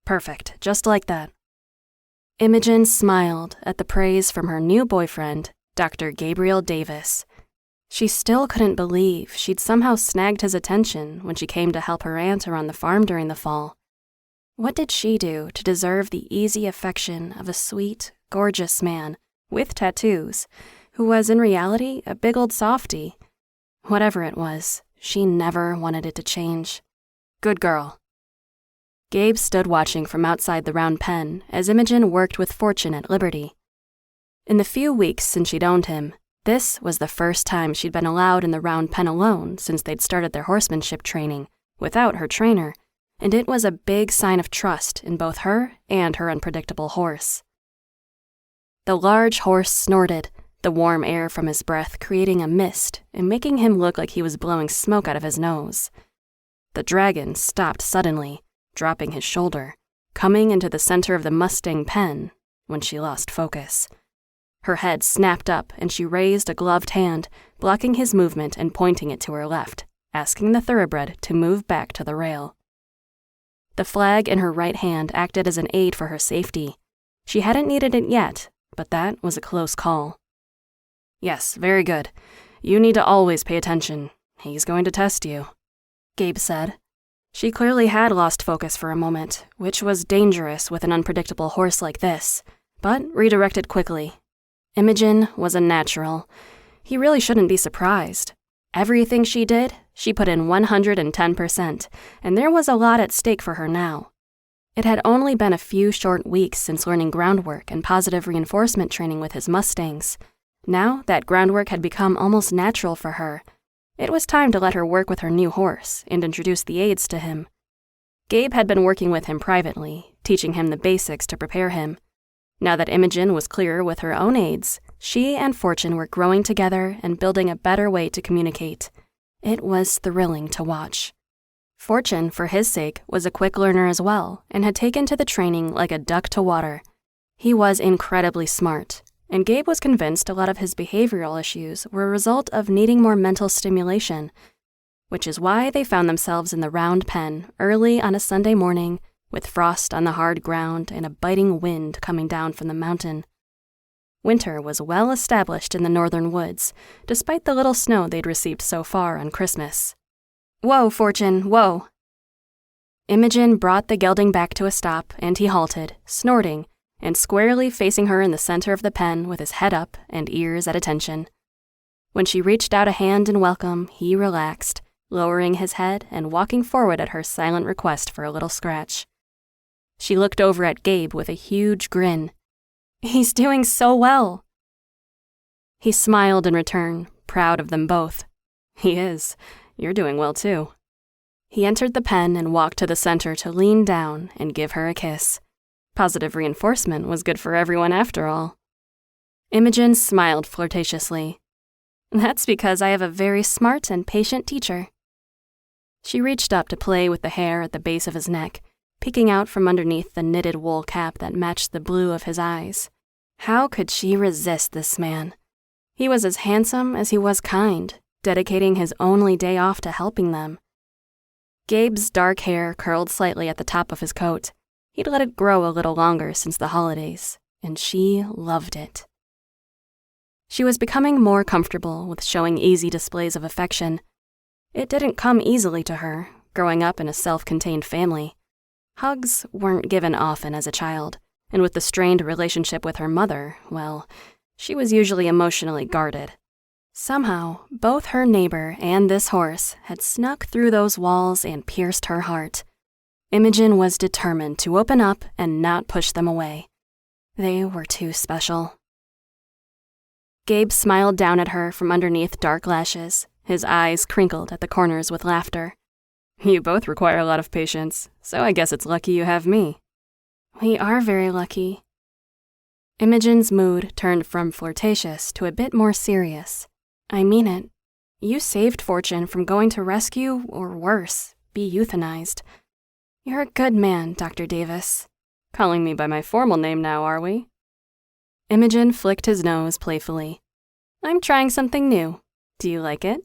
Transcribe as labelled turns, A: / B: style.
A: Perfect, just like that. Imogen smiled at the praise from her new boyfriend, Dr. Gabriel Davis. She still couldn't believe she'd somehow snagged his attention when she came to help her aunt around the farm during the fall. What did she do to deserve the easy affection of a sweet, gorgeous man with tattoos, who was in reality a big old softy? Whatever it was, she never wanted it to change. Good girl. Gabe stood watching from outside the round pen as Imogen worked with Fortune at Liberty. In the few weeks since she'd owned him, this was the first time she'd been allowed in the round pen alone since they'd started their horsemanship training, without her trainer, and it was a big sign of trust in both her and her unpredictable horse. The large horse snorted, the warm air from his breath creating a mist and making him look like he was blowing smoke out of his nose. The dragon stopped suddenly, dropping his shoulder, coming into the center of the Mustang pen when she lost focus. Her head snapped up and she raised a gloved hand, blocking his movement and pointing it to her left, asking the thoroughbred to move back to the rail. The flag in her right hand acted as an aid for her safety. She hadn't needed it yet, but that was a close call. Yes, very good. You need to always pay attention. He's going to test you, Gabe said. She clearly had lost focus for a moment, which was dangerous with an unpredictable horse like this, but redirected quickly. Imogen was a natural. He really shouldn't be surprised. Everything she did, she put in 110%, and there was a lot at stake for her now. It had only been a few short weeks since learning groundwork and positive reinforcement training with his Mustangs. Now that groundwork had become almost natural for her. It was time to let her work with her new horse and introduce the aids to him. Gabe had been working with him privately, teaching him the basics to prepare him. Now that Imogen was clear with her own aids, she and Fortune were growing together and building a better way to communicate. It was thrilling to watch. Fortune, for his sake, was a quick learner as well and had taken to the training like a duck to water. He was incredibly smart, and Gabe was convinced a lot of his behavioral issues were a result of needing more mental stimulation, which is why they found themselves in the round pen early on a Sunday morning with frost on the hard ground and a biting wind coming down from the mountain. Winter was well established in the northern woods, despite the little snow they'd received so far on Christmas. Whoa, Fortune, whoa. Imogen brought the gelding back to a stop, and he halted, snorting, and squarely facing her in the center of the pen with his head up and ears at attention. When she reached out a hand in welcome, he relaxed, lowering his head and walking forward at her silent request for a little scratch. She looked over at Gabe with a huge grin. He's doing so well. He smiled in return, proud of them both. He is. You're doing well too. He entered the pen and walked to the center to lean down and give her a kiss. Positive reinforcement was good for everyone after all. Imogen smiled flirtatiously. That's because I have a very smart and patient teacher. She reached up to play with the hair at the base of his neck, peeking out from underneath the knitted wool cap that matched the blue of his eyes. How could she resist this man? He was as handsome as he was kind, dedicating his only day off to helping them. Gabe's dark hair curled slightly at the top of his coat. He'd let it grow a little longer since the holidays, and she loved it. She was becoming more comfortable with showing easy displays of affection. It didn't come easily to her, growing up in a self-contained family. Hugs weren't given often as a child, and with the strained relationship with her mother, well, she was usually emotionally guarded. Somehow, both her neighbor and this horse had snuck through those walls and pierced her heart. Imogen was determined to open up and not push them away. They were too special. Gabe smiled down at her from underneath dark lashes, his eyes crinkled at the corners with laughter. You both require a lot of patience, so I guess it's lucky you have me. We are very lucky. Imogen's mood turned from flirtatious to a bit more serious. I mean it. You saved Fortune from going to rescue, or worse, be euthanized. You're a good man, Dr. Davis.
B: Calling me by my formal name now, are we?
A: Imogen flicked his nose playfully. I'm trying something new. Do you like it?